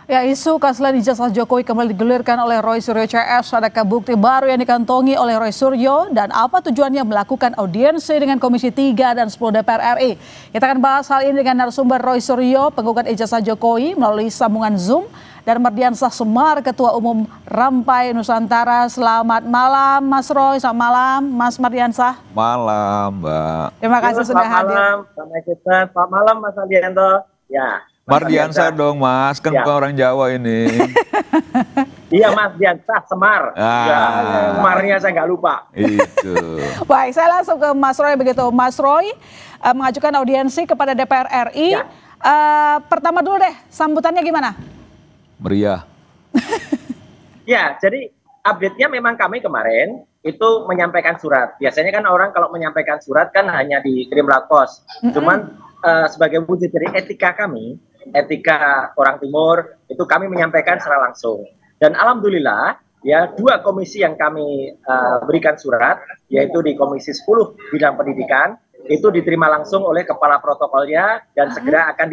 Ya, isu keaslian ijazah Jokowi kembali digulirkan oleh Roy Suryo CS. Adakah bukti baru yang dikantongi oleh Roy Suryo dan apa tujuannya melakukan audiensi dengan Komisi 3 dan 10 DPR RI? Kita akan bahas hal ini dengan narasumber Roy Suryo, penggugat ijazah Jokowi melalui sambungan Zoom, dan Mardiansah Semar, Ketua Umum Rampai Nusantara. Selamat malam Mas Roy, selamat malam Mas Mardiansah. Malam Mbak. Terima kasih sudah hadir. Selamat malam Mas Aldianto. Ya. Mardiansah dong Mas, kan bukan orang Jawa ini. Iya Mas Diansah Semar. Ya, Semarnya saya nggak lupa. Itu. Baik, saya langsung ke Mas Roy begitu. Mas Roy mengajukan audiensi kepada DPR RI. Ya. Pertama dulu deh, sambutannya gimana? Meriah. Ya, jadi update-nya memang kami kemarin itu menyampaikan surat. Biasanya kan orang kalau menyampaikan surat kan hanya dikirim lewat pos. Cuman sebagai wujud dari etika kami, etika orang Timur, itu kami menyampaikan secara langsung. Dan alhamdulillah ya, 2 komisi yang kami berikan surat, yaitu di Komisi 10 bidang pendidikan, itu diterima langsung oleh kepala protokolnya dan segera akan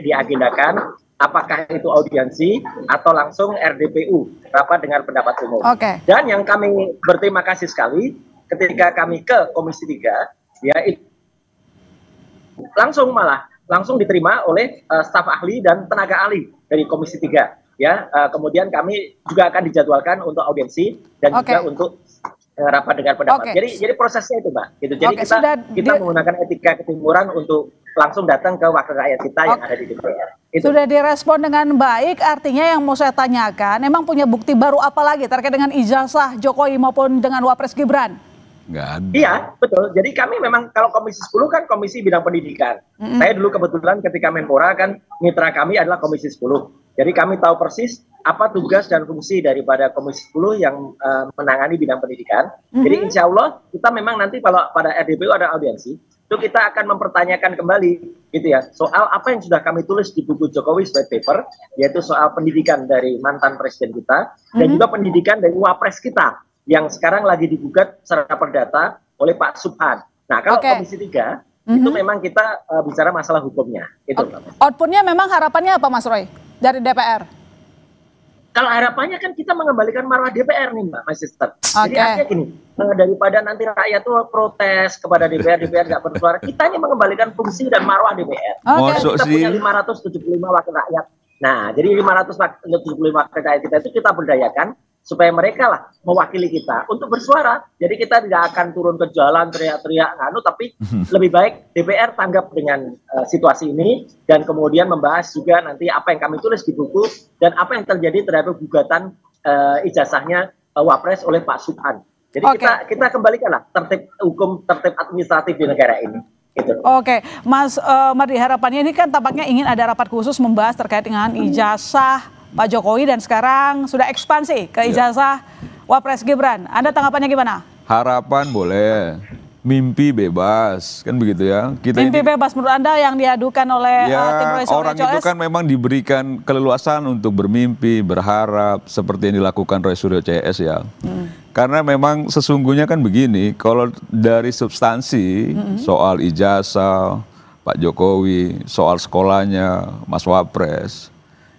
diagendakan, apakah itu audiensi atau langsung RDPU, rapat dengar pendapat umum. Dan yang kami berterima kasih sekali ketika kami ke Komisi 3, ya itu langsung diterima oleh staf ahli dan tenaga ahli dari Komisi 3. Ya, kemudian kami juga akan dijadwalkan untuk audiensi dan juga untuk rapat dengar pendapat. Jadi prosesnya itu, Mbak. Gitu. Jadi kita menggunakan etika ketimuran untuk langsung datang ke wakil rakyat kita yang ada di DPR. Sudah direspon dengan baik, artinya yang mau saya tanyakan, emang punya bukti baru apa lagi terkait dengan ijazah Jokowi maupun dengan Wapres Gibran? Nggak ada. Iya, betul. Jadi kami memang kalau Komisi 10 kan Komisi Bidang Pendidikan. Saya dulu kebetulan ketika Menpora kan mitra kami adalah Komisi 10. Jadi kami tahu persis apa tugas dan fungsi daripada Komisi 10 yang menangani bidang pendidikan. Jadi insya Allah kita memang nanti kalau pada RDPU ada audiensi, itu kita akan mempertanyakan kembali gitu ya, soal apa yang sudah kami tulis di buku Jokowi White Paper, yaitu soal pendidikan dari mantan presiden kita dan juga pendidikan dari Wapres kita yang sekarang lagi digugat secara perdata oleh Pak Subhan. Nah, kalau Komisi 3 itu memang kita bicara masalah hukumnya. Itu. Outputnya memang harapannya apa Mas Roy dari DPR? Kalau harapannya kan kita mengembalikan marwah DPR nih Mbak, Mas Sister. Jadi artinya gini, daripada nanti rakyat tuh protes kepada DPR nggak bersuara, kita ini mengembalikan fungsi dan marwah DPR. Kita punya 575 wakil rakyat. Nah, jadi 575 wakil rakyat kita itu kita berdayakan supaya mereka lah mewakili kita untuk bersuara. Jadi kita tidak akan turun ke jalan teriak-teriak tapi lebih baik DPR tanggap dengan situasi ini dan kemudian membahas juga nanti apa yang kami tulis di buku dan apa yang terjadi terhadap gugatan ijazahnya Wapres oleh Pak Subhan. Jadi kita kembalikanlah tertib hukum, tertib administratif di negara ini. Gitu. Mas Mardi, harapannya ini kan tampaknya ingin ada rapat khusus membahas terkait dengan ijazah Pak Jokowi dan sekarang sudah ekspansi ke ijazah Wapres Gibran. Anda tanggapannya gimana? Harapan boleh, mimpi bebas, kan begitu ya. Mimpi bebas menurut Anda yang diadukan oleh tim Roy Suryo orang itu kan memang diberikan keleluasan untuk bermimpi, berharap seperti yang dilakukan Roy Suryo CS ya. Karena memang sesungguhnya kan begini, kalau dari substansi soal ijazah Pak Jokowi, soal sekolahnya Mas Wapres,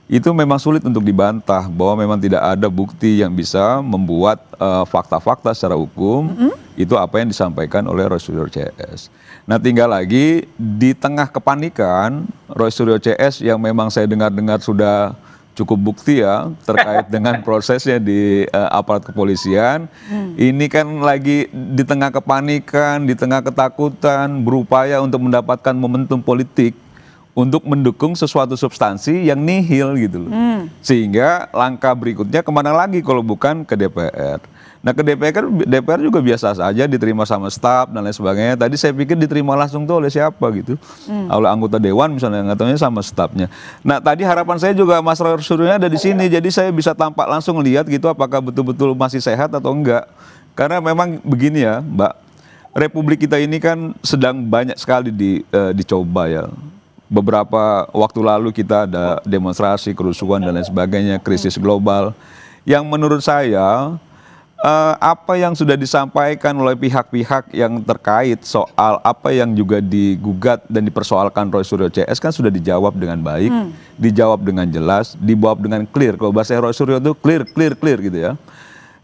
itu memang sulit untuk dibantah bahwa memang tidak ada bukti yang bisa membuat fakta-fakta secara hukum itu apa yang disampaikan oleh Roy Suryo CS. Nah, tinggal lagi di tengah kepanikan Roy Suryo CS yang memang saya dengar-dengar sudah cukup bukti ya terkait dengan prosesnya di aparat kepolisian. Ini kan lagi di tengah kepanikan, di tengah ketakutan, berupaya untuk mendapatkan momentum politik untuk mendukung sesuatu substansi yang nihil gitu loh. Sehingga langkah berikutnya kemana lagi kalau bukan ke DPR. Nah, ke DPR juga biasa saja diterima sama staf dan lain sebagainya. Tadi saya pikir diterima langsung tuh oleh siapa gitu. Oleh anggota dewan misalnya, nggak tahunya sama stafnya. Nah, tadi harapan saya juga Mas Roy Suryo ada di sini. Jadi saya bisa tampak langsung lihat gitu apakah betul-betul masih sehat atau enggak. Karena memang begini ya, Mbak. Republik kita ini kan sedang banyak sekali dicoba ya. Beberapa waktu lalu kita ada demonstrasi, kerusuhan dan lain sebagainya, krisis global. Yang menurut saya apa yang sudah disampaikan oleh pihak-pihak yang terkait soal apa yang juga digugat dan dipersoalkan Roy Suryo CS kan sudah dijawab dengan baik, dijawab dengan jelas, dijawab dengan clear. Kalau bahasa Roy Suryo itu clear gitu ya.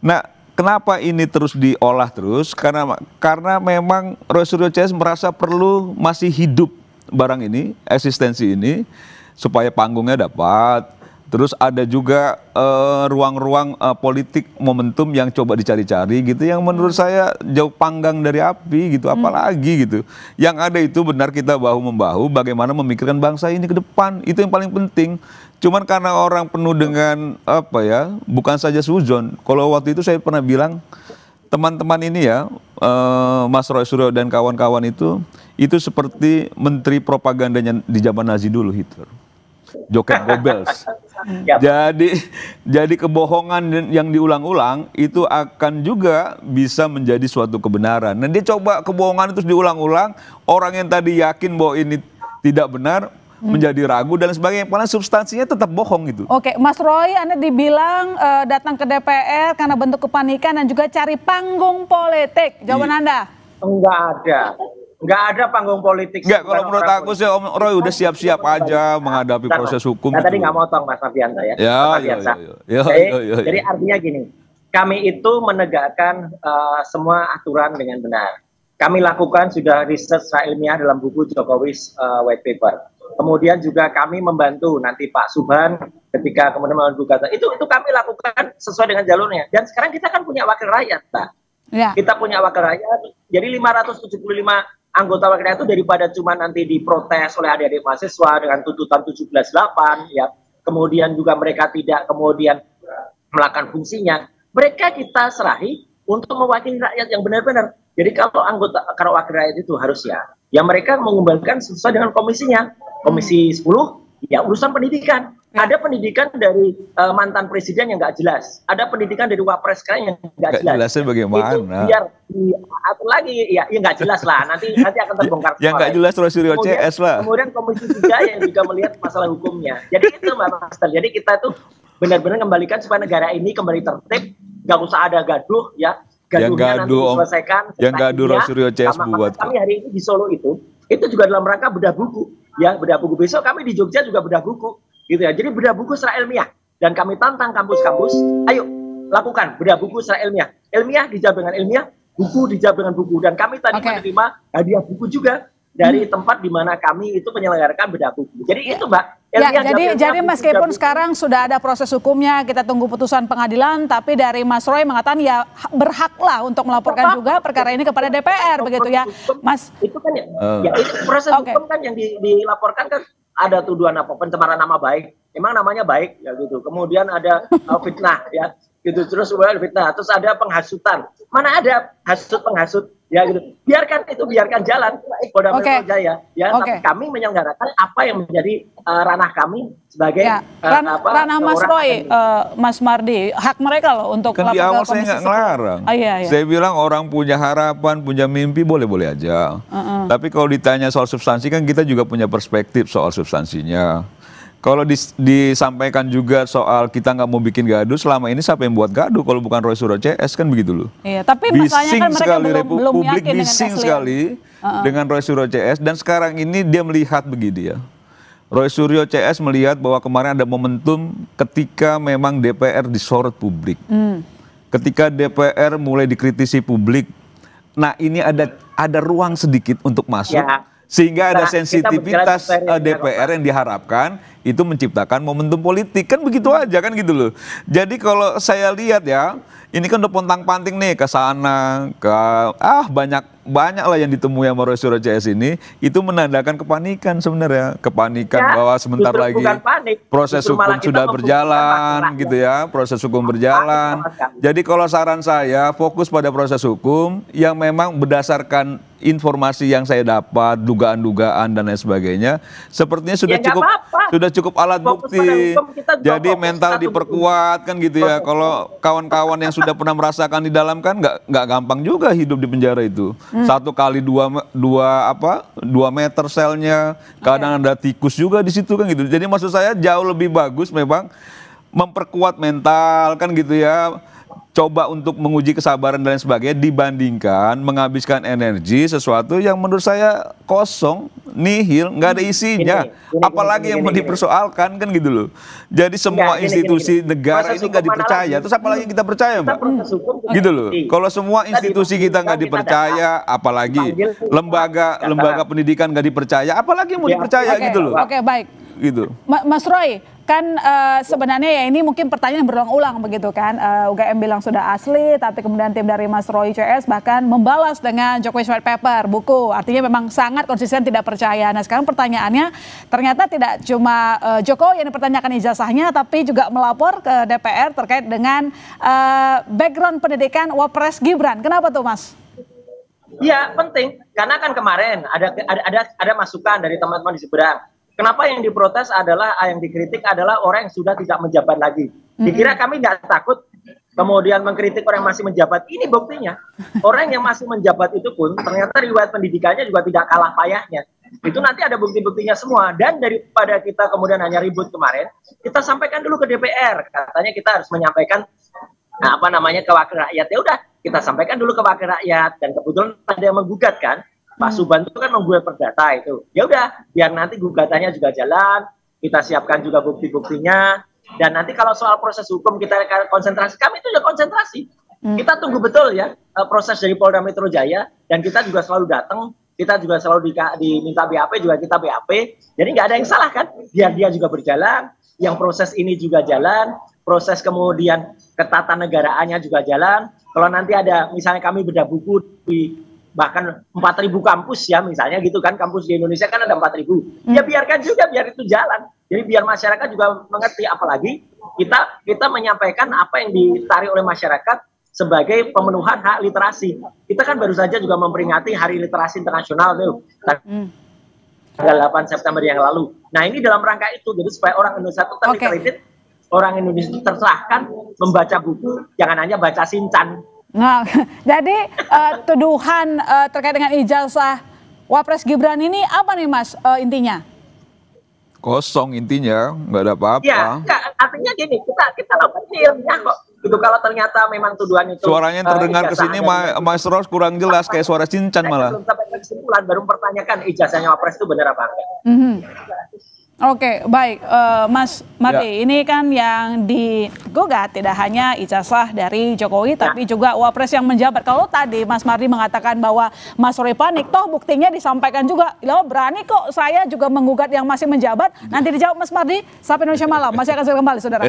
Nah, kenapa ini terus diolah terus? Karena memang Roy Suryo CS merasa perlu masih hidup barang ini, eksistensi ini, supaya panggungnya dapat. Terus ada juga ruang-ruang politik momentum yang coba dicari-cari gitu, yang menurut saya jauh panggang dari api gitu, apalagi gitu. Yang ada itu benar kita bahu-membahu bagaimana memikirkan bangsa ini ke depan, itu yang paling penting. Cuman karena orang penuh dengan apa ya, bukan saja suzon. Kalau waktu itu saya pernah bilang, teman-teman ini ya, Mas Roy Suryo dan kawan-kawan itu seperti menteri propagandanya di zaman Nazi dulu, Hitler. Joket Goebbels. Jadi kebohongan yang diulang-ulang itu akan juga bisa menjadi suatu kebenaran. Nah, dia coba kebohongan itu diulang-ulang, orang yang tadi yakin bahwa ini tidak benar menjadi ragu dan sebagainya, padahal substansinya tetap bohong gitu. Oke, Mas Roy, Anda dibilang datang ke DPR karena bentuk kepanikan dan juga cari panggung politik. Jawaban Anda? Enggak ada. Nggak ada panggung politik. Nggak, kalau menurut aku sih Om Roy udah siap-siap aja menghadapi proses hukum. Nah, tadi nggak motong Mas Mardianto ya. Jadi artinya gini, kami itu menegakkan semua aturan dengan benar. Kami lakukan sudah riset secara ilmiah dalam buku Jokowi's White Paper. Kemudian juga kami membantu nanti Pak Subhan ketika kemudian melakukan itu kami lakukan sesuai dengan jalurnya. Dan sekarang kita kan punya wakil rakyat, Pak. Ya. Kita punya wakil rakyat. Jadi 575 anggota wakil rakyat itu daripada cuma nanti diprotes oleh adik-adik mahasiswa dengan tuntutan 17.8 ya, kemudian juga mereka tidak kemudian melakukan fungsinya, mereka kita serahi untuk mewakili rakyat yang benar-benar. Jadi kalau wakil rakyat itu harus ya mereka mengembalikan sesuai dengan komisinya. Komisi 10 ya urusan pendidikan. Ada pendidikan dari mantan presiden yang nggak jelas. Ada pendidikan dari wapres sekarang yang nggak jelas. Jelasnya bagaimana? Itu biar diatur lagi, ya nggak jelas lah. Nanti akan terbongkar. Yang nggak jelas Roy Suryo CS lah. Kemudian Komisi 3 yang juga melihat masalah hukumnya. Jadi itu Mbak Master. Jadi kita tuh benar-benar kembalikan supaya negara ini kembali tertib. Nggak usah ada gaduh ya. Gaduhnya nanti diselesaikan. Yang gaduh Roy Suryo CS buat. Kami hari ini di Solo itu juga dalam rangka bedah buku. Ya, bedah buku. Besok kami di Jogja juga bedah buku. Gitu ya. Jadi bedah buku secara ilmiah, dan kami tantang kampus-kampus, ayo lakukan bedah buku secara ilmiah. Ilmiah dijawab dengan ilmiah, buku dijawab dengan buku, dan kami tadi menerima hadiah buku juga dari tempat di mana kami itu menyelenggarakan bedah buku. Jadi itu Mbak. Jadi meskipun sekarang sudah ada proses hukumnya, kita tunggu putusan pengadilan, tapi dari Mas Roy mengatakan ya berhaklah untuk melaporkan juga perkara ini kepada DPR, begitu ya, Mas? Itu kan itu proses hukum kan yang dilaporkan kan. Ada tuduhan apa, pencemaran nama baik, emang namanya baik ya gitu. Kemudian ada fitnah ya gitu, terus fitnah, terus ada penghasutan. Mana ada penghasut ya gitu. Biarkan jalan Polda Metro Jaya ya. Tapi kami menyelenggarakan apa yang menjadi ranah kami sebagai ranah Mas Roy, Mas Mardi, hak mereka loh untuk kan di awal saya nggak ngelarang. Saya bilang orang punya harapan, punya mimpi boleh-boleh aja. Tapi kalau ditanya soal substansi kan kita juga punya perspektif soal substansinya. Kalau disampaikan juga soal kita nggak mau bikin gaduh, selama ini siapa yang buat gaduh kalau bukan Roy Suryo CS kan begitu loh. Iya, tapi masalahnya kan mereka belum publik yakin bising sekali dengan Roy Suryo CS, dan sekarang ini dia melihat begini ya. Roy Suryo CS melihat bahwa kemarin ada momentum ketika memang DPR disorot publik. Ketika DPR mulai dikritisi publik, nah ini ada ruang sedikit untuk masuk. Ya. Sehingga ada sensitivitas DPR yang diharapkan itu menciptakan momentum politik, kan begitu aja kan gitu loh. Jadi kalau saya lihat ya, ini kan udah pontang-panting nih ke sana, banyak lah yang ditemui sama Roy Suryo CS ini, itu menandakan kepanikan sebenarnya, kepanikan bahwa sebentar lagi proses hukum sudah berjalan gitu ya, proses hukum berjalan. Jadi kalau saran saya fokus pada proses hukum yang memang berdasarkan informasi yang saya dapat, dugaan-dugaan dan lain sebagainya, sepertinya sudah cukup alat bukti. Jadi mental diperkuat kan gitu ya. Kalau kawan-kawan yang sudah pernah merasakan di dalam kan nggak gampang juga hidup di penjara itu. 1 kali 2 meter selnya, kadang ada tikus juga di situ kan gitu. Jadi maksud saya jauh lebih bagus memang memperkuat mental kan gitu ya. coba untuk menguji kesabaran dan lain sebagainya dibandingkan menghabiskan energi sesuatu yang menurut saya kosong, nihil, nggak ada isinya. Apalagi yang mau dipersoalkan kan gitu loh. Jadi semua institusi negara ini nggak dipercaya. Terus apalagi kita percaya, Mbak? Gitu loh. Kalau semua institusi kita nggak dipercaya, apalagi lembaga pendidikan nggak dipercaya, apalagi mau dipercaya gitu loh. Oke, baik. Gitu. Mas Roy, kan sebenarnya ya ini mungkin pertanyaan berulang-ulang begitu kan. UGM bilang sudah asli, tapi kemudian tim dari Mas Roy CS bahkan membalas dengan Jokowi White Paper, buku. Artinya memang sangat konsisten tidak percaya. Nah sekarang pertanyaannya, ternyata tidak cuma Jokowi yang dipertanyakan ijazahnya, tapi juga melapor ke DPR terkait dengan background pendidikan Wapres Gibran. Kenapa tuh, Mas? Iya, penting. Karena kan kemarin ada masukan dari teman-teman di seberang. Kenapa yang diprotes adalah, yang dikritik adalah orang yang sudah tidak menjabat lagi. Dikira kami nggak takut kemudian mengkritik orang yang masih menjabat. Ini buktinya. Orang yang masih menjabat itu pun ternyata riwayat pendidikannya juga tidak kalah payahnya. Itu nanti ada bukti-buktinya semua. Dan daripada kita kemudian hanya ribut kemarin, kita sampaikan dulu ke DPR. Katanya kita harus menyampaikan ke wakil rakyat. Ya udah, kita sampaikan dulu ke wakil rakyat. Dan kebetulan ada yang menggugat kan. Pak Subhan itu kan membuat perdata itu. Ya udah, biar nanti gugatannya juga jalan, kita siapkan juga bukti-buktinya, dan nanti kalau soal proses hukum kita konsentrasi, kami itu juga konsentrasi. Kita tunggu betul ya proses dari Polda Metro Jaya, dan kita juga selalu datang, kita juga selalu diminta BAP, juga kita BAP. Jadi nggak ada yang salah kan? Biar dia juga berjalan, yang proses ini juga jalan, proses kemudian ketatanegaraannya juga jalan. Kalau nanti ada, misalnya kami bedah buku di bahkan 4.000 kampus ya misalnya gitu kan, kampus di Indonesia kan ada 4.000, ya biarkan juga, biar itu jalan. Jadi biar masyarakat juga mengerti, apalagi kita menyampaikan apa yang ditarik oleh masyarakat sebagai pemenuhan hak literasi. Kita kan baru saja juga memperingati Hari Literasi Internasional tuh, tanggal 8 September yang lalu. Nah ini dalam rangka itu, jadi supaya orang Indonesia itu terliterate, orang Indonesia tercerahkan membaca buku, jangan hanya baca Shinchan. Nah, jadi tuduhan terkait dengan ijazah Wapres Gibran ini apa nih, Mas, intinya? Kosong intinya, nggak ada apa-apa. Ya, artinya gini, kita lakukan ilmiah kok. Gitu, kalau ternyata memang tuduhan itu. Suaranya terdengar ke sini, Mas Ros kurang jelas, kayak suara Shinchan malah. Belum sampai kesimpulan, baru mempertanyakan ijazahnya Wapres itu benar apa enggak. Oke, baik, Mas Mardi, ini kan yang digugat tidak hanya ijazah dari Jokowi, tapi juga Wapres yang menjabat. Kalau tadi Mas Mardi mengatakan bahwa Mas Roy panik, toh buktinya disampaikan juga. Loh, berani kok saya juga menggugat yang masih menjabat. Nanti dijawab Mas Mardi, sampai Indonesia Malam. Masih akan segera kembali, saudara.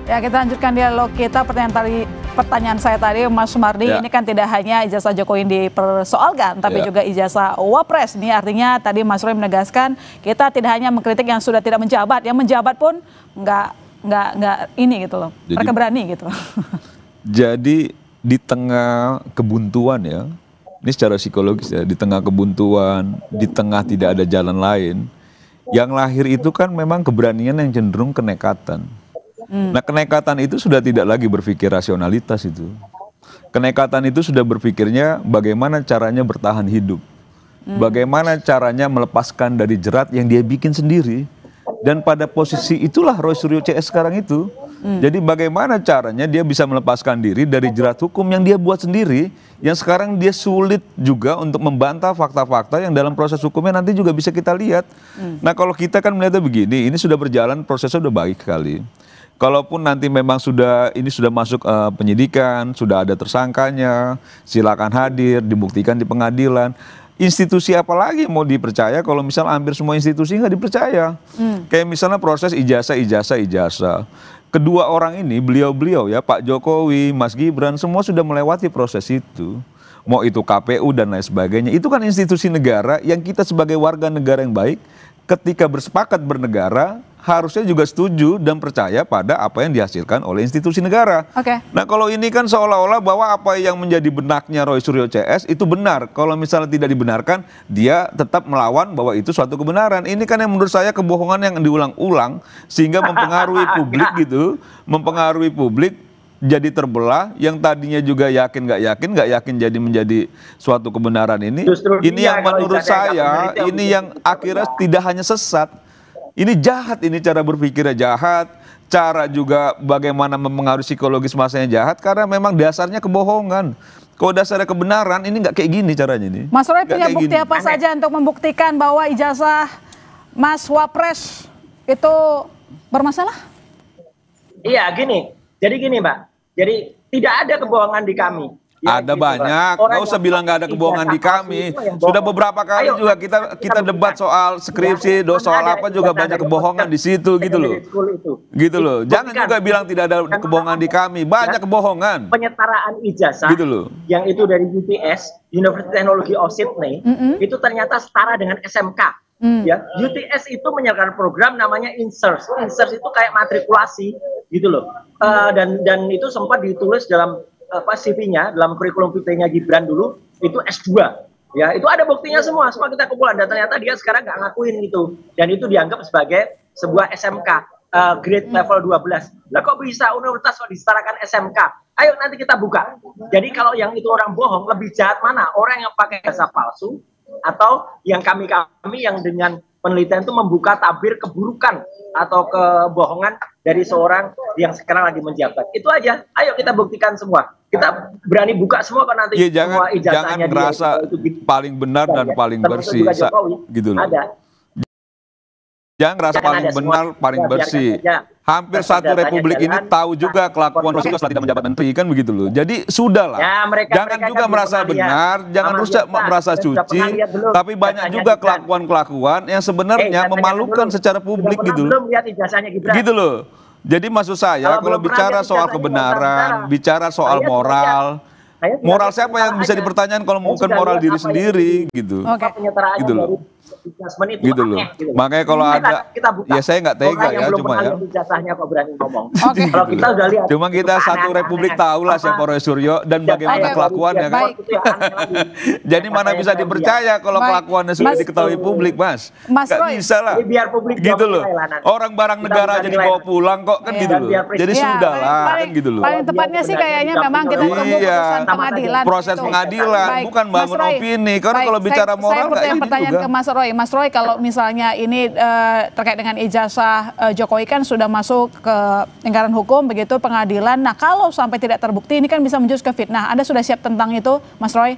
Ya, kita lanjutkan dialog kita. Pertanyaan saya tadi, Mas Mardi, ini kan tidak hanya ijazah Jokowi yang dipersoalkan, tapi juga ijazah Wapres. Ini artinya tadi Mas Roy menegaskan kita tidak hanya mengkritik yang sudah tidak menjabat, yang menjabat pun nggak ini gitu loh. Mereka berani gitu. Jadi di tengah kebuntuan ya, ini secara psikologis ya, di tengah kebuntuan, di tengah tidak ada jalan lain, yang lahir itu kan memang keberanian yang cenderung kenekatan. Nah, kenekatan itu sudah tidak lagi berpikir rasionalitas itu. Kenekatan itu sudah berpikirnya bagaimana caranya bertahan hidup. Bagaimana caranya melepaskan dari jerat yang dia bikin sendiri. Dan pada posisi itulah Roy Suryo CS sekarang itu. Jadi bagaimana caranya dia bisa melepaskan diri dari jerat hukum yang dia buat sendiri, yang sekarang dia sulit juga untuk membantah fakta-fakta yang dalam proses hukumnya nanti juga bisa kita lihat. Nah, kalau kita kan melihatnya begini, ini sudah berjalan, prosesnya sudah baik sekali. Kalaupun nanti memang sudah masuk penyidikan, sudah ada tersangkanya, silakan hadir, dibuktikan di pengadilan. Institusi apa lagi mau dipercaya kalau misalnya hampir semua institusi nggak dipercaya. Kayak misalnya proses ijazah. Kedua orang ini, beliau ya, Pak Jokowi, Mas Gibran, semua sudah melewati proses itu. Mau itu KPU dan lain sebagainya. Itu kan institusi negara yang kita sebagai warga negara yang baik, ketika bersepakat bernegara, harusnya juga setuju dan percaya pada apa yang dihasilkan oleh institusi negara. Nah, kalau ini kan seolah-olah bahwa apa yang menjadi benaknya Roy Suryo CS itu benar. Kalau misalnya tidak dibenarkan, dia tetap melawan bahwa itu suatu kebenaran. Ini kan yang menurut saya kebohongan yang diulang-ulang sehingga mempengaruhi publik gitu, mempengaruhi publik. jadi terbelah, yang tadinya juga yakin nggak yakin jadi menjadi suatu kebenaran ini. Justru ini yang kalau menurut saya, ini yang akhirnya tidak hanya sesat, ini jahat, ini cara berpikirnya jahat, cara juga bagaimana mempengaruhi psikologis masanya jahat, karena memang dasarnya kebohongan. Kalau dasarnya kebenaran, ini nggak kayak gini caranya ini. Mas Roy punya bukti apa saja untuk membuktikan bahwa ijazah Mas Wapres itu bermasalah? Iya, jadi gini Mbak. Jadi tidak ada kebohongan di kami. Ya, ada gitu, banyak, nggak usah bilang nggak ada kebohongan di kami. Sudah beberapa kali juga kita debat soal skripsi, soal apa juga banyak kebohongan di situ gitu loh. Gitu loh. Jangan juga bilang tidak ada kebohongan di kami, banyak kebohongan. Penyetaraan ijazah gitu loh. Yang itu dari UTS, University Technology of Sydney, itu ternyata setara dengan SMK. Ya, UTS itu menyelenggarakan program namanya INSERS. INSERS itu kayak matrikulasi gitu loh. Dan itu sempat ditulis dalam CV-nya, dalam kurikulum vitae-nya Gibran dulu, itu S2. Ya, itu ada buktinya semua kita kumpulan, dan ternyata dia sekarang nggak ngakuin itu. Dan itu dianggap sebagai sebuah SMK, grade level 12. Lah kok bisa universitas kok disetarakan SMK? Ayo nanti kita buka. Jadi kalau yang itu orang bohong, lebih jahat mana? Orang yang pakai jasa palsu, atau yang kami yang dengan penelitian itu membuka tabir keburukan atau kebohongan dari seorang yang sekarang lagi menjabat. Itu aja. Ayo kita buktikan semua. Kita berani buka semua kan nanti. Ya, semua ijazahnya jangan merasa paling benar dan paling bersih. Gitu loh. Ada. Jangan merasa paling benar, paling bersih. Hampir satu republik ini tahu juga kelakuan Rasulullah setelah tidak menjabat menteri, kan begitu loh. Jadi sudahlah. Ya, jangan juga merasa benar, jangan rusak merasa suci, tapi banyak juga kelakuan-kelakuan yang sebenarnya memalukan secara publik gitu. Belum lihat ijazahnya Gibran. Gitu loh. Jadi maksud saya kalau bicara soal kebenaran, bicara soal moral, moral siapa yang bisa dipertanyakan kalau bukan moral diri sendiri gitu. Gitu loh. Gitu loh. Makanya kalau ada, ya saya nggak tega ya, cuma ya. Kalau kita udah lihat. Cuma kita satu republik tahu lah siapa Roy Suryo dan bagaimana kelakuannya kan. Jadi mana bisa dipercaya kalau kelakuannya sudah diketahui publik, Mas. Nggak bisa lah. Gitu loh. Orang barang negara jadi bawa pulang kok kan gitu loh. Jadi sudah lah kan gitu loh. Paling tepatnya sih kayaknya memang kita tunggu putusan pengadilan. Proses pengadilan, bukan bangun opini. Karena kalau bicara moral nggak ini pertanyaan ke Mas Roy. Mas Roy, kalau misalnya ini terkait dengan ijazah Jokowi kan sudah masuk ke lingkaran hukum begitu pengadilan. Nah kalau sampai tidak terbukti ini kan bisa menjurus ke fitnah. Anda sudah siap tentang itu, Mas Roy?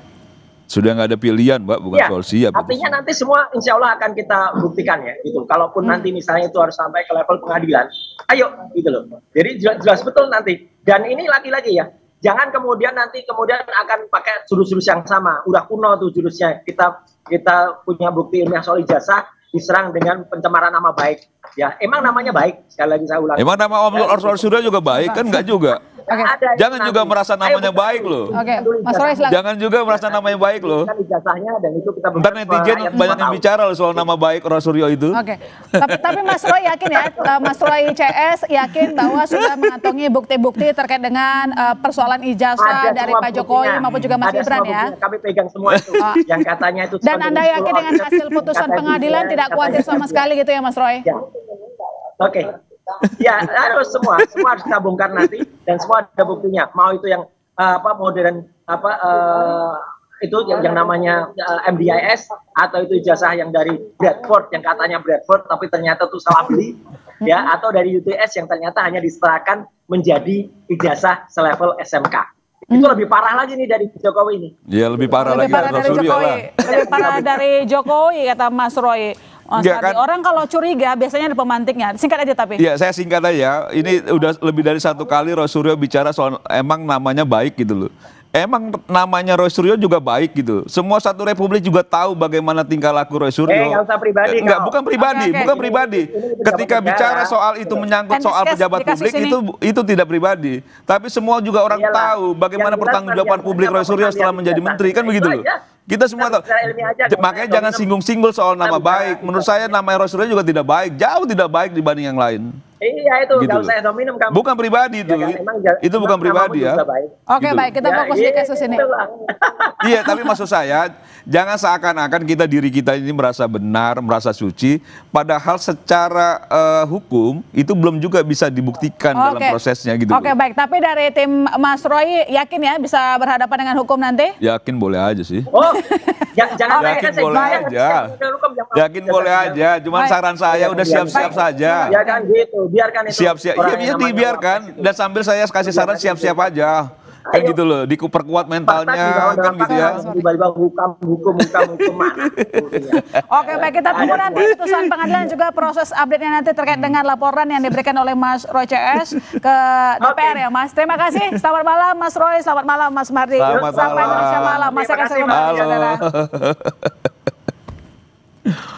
Sudah nggak ada pilihan, Mbak, bukan soal siap. Artinya nanti semua insya Allah akan kita buktikan ya, gitu. Kalaupun nanti misalnya itu harus sampai ke level pengadilan, ayo, gitu loh. Jadi jelas betul nanti. Dan ini lagi-lagi ya, jangan kemudian akan pakai jurus-jurus yang sama. Udah kuno tuh jurusnya. Kita punya bukti ilmiah soal ijazah diserang dengan pencemaran nama baik. Ya, emang namanya baik. Sekali lagi saya ulang. Emang nama Om Roy Suryo juga baik kan? Enggak juga. Jangan juga merasa namanya baik loh. Mas Roy, jangan juga merasa namanya baik loh. Ijazahnya dan itu kita ntar netizen banyak yang bicara loh soal nama baik Roy Suryo itu. Tapi Mas Roy yakin ya, Mas Roy CS yakin bahwa sudah mengantongi bukti-bukti terkait dengan persoalan ijazah dari Pak Jokowi maupun juga Mas Gibran ya. Kami pegang semua itu. Yang katanya itu. Dan Anda yakin dengan hasil putusan pengadilan tidak khawatir sama sekali gitu ya Mas Roy? Oke. Ya, harus semua harus kita bongkar nanti dan semua ada buktinya. Mau itu yang modern itu yang namanya MDIS atau itu ijazah yang dari Bradford yang katanya Bradford tapi ternyata itu salah beli ya, atau dari UTS yang ternyata hanya disetarakan menjadi ijazah selevel SMK. Itu lebih parah lagi nih dari Jokowi ini. Iya, lebih parah lagi dari Jokowi. Lebih parah dari Jokowi kata Mas Roy. Kan? Orang kalau curiga biasanya ada pemantiknya. Singkat aja tapi. Iya, saya singkat aja. Ini udah lebih dari satu kali Roy Suryo bicara soal emang namanya baik gitu loh. Emang namanya Roy Suryo juga baik gitu. Semua satu republik juga tahu bagaimana tingkah laku Roy Suryo. Nggak usah pribadi. Bukan pribadi, bukan pribadi. Ketika bicara soal itu menyangkut soal pejabat publik itu tidak pribadi. Tapi semua juga orang tahu bagaimana pertanggungjawaban publik Roy Suryo setelah menjadi menteri, kan begitu loh. Kita semua tahu. Makanya jangan singgung-singgung soal nama baik. Menurut saya nama Roy Suryo juga tidak baik, jauh tidak baik dibanding yang lain. Iya itu, Gitu nggak loh. usah minum kamu. Bukan pribadi itu. Ya, kan, emang Itu bukan namamu pribadi ya. juga baik. Oke, Gitu. baik, kita fokus di kasus ini. itulah. Iya, tapi maksud saya jangan seakan-akan diri kita ini merasa benar, merasa suci, padahal secara hukum itu belum juga bisa dibuktikan dalam prosesnya gitu. Oke, baik. Tapi dari tim Mas Roy yakin ya bisa berhadapan dengan hukum nanti? Yakin boleh aja sih. Oh, jangan Yakin boleh aja. Yakin boleh aja. Cuman saran saya udah siap-siap saja. Ya kan gitu, biarkan itu. Siap-siap. Iya, dibiarkan. Dan sambil saya kasih saran siap-siap aja. Kan gitu loh, diperkuat mentalnya kan gitu ya. Tiba-tiba hukum mana? Oke, baik, kita tunggu nanti putusan pengadilan juga proses update-nya nanti terkait dengan laporan yang diberikan oleh Mas Roy CS ke DPR ya, Mas. Terima kasih. Selamat malam Mas Roy, selamat malam Mas Mardi. Selamat Sampai malam. Indonesia malam. Mas akan selalu Halo.